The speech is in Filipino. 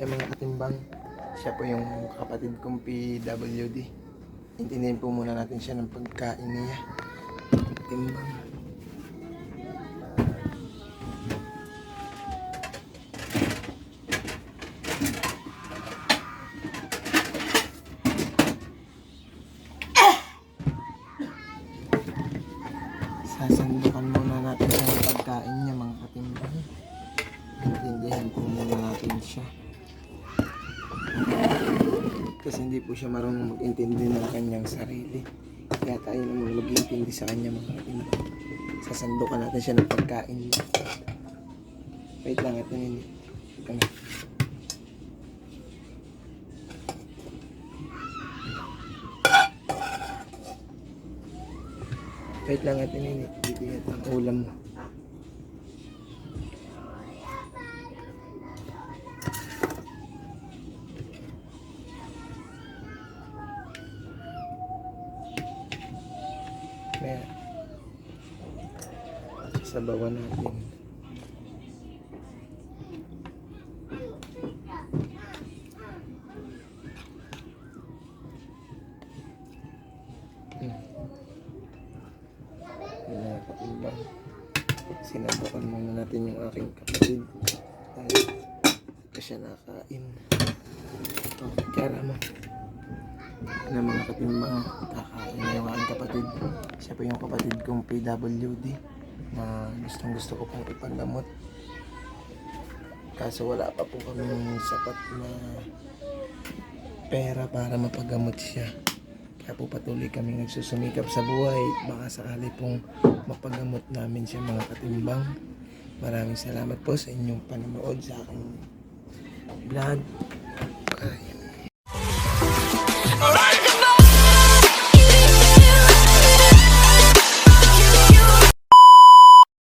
Yung mga katimbang, siya po yung kapatid kong PWD. Intindihin po muna natin siya ng pagkain niya. Katimbang. Sasandukan muna natin siya ng pagkain niya, mga katimbang. Intindihan po muna natin siya. Kasi hindi po siya marunong mag-intindi ng kanyang sarili. Kaya tayo naman mag-intindi sa kanya, mga katimbang. Sasandukan natin siya ng pagkain niya. Wait lang, ito nini. Ito na. Wait lang, ito nini. Bibigyan ang ulam mo. Kaya sabawan natin. Mga katimbang, sinabukan muna natin yung aking kapatid dahil hindi siya nakain. Kaya mo na mga katimbang, kakain na yung aking kapatid. Siya po yung kapatid kong PWD na gustong gusto ko pong ipagamot, kaso wala pa po kami sapat na pera para mapagamot siya. Kaya po patuloy kami nagsusumikap sa buhay, baka sakali pong mapagamot namin siya, mga katimbang. Maraming salamat po sa inyong panonood sa aking vlog.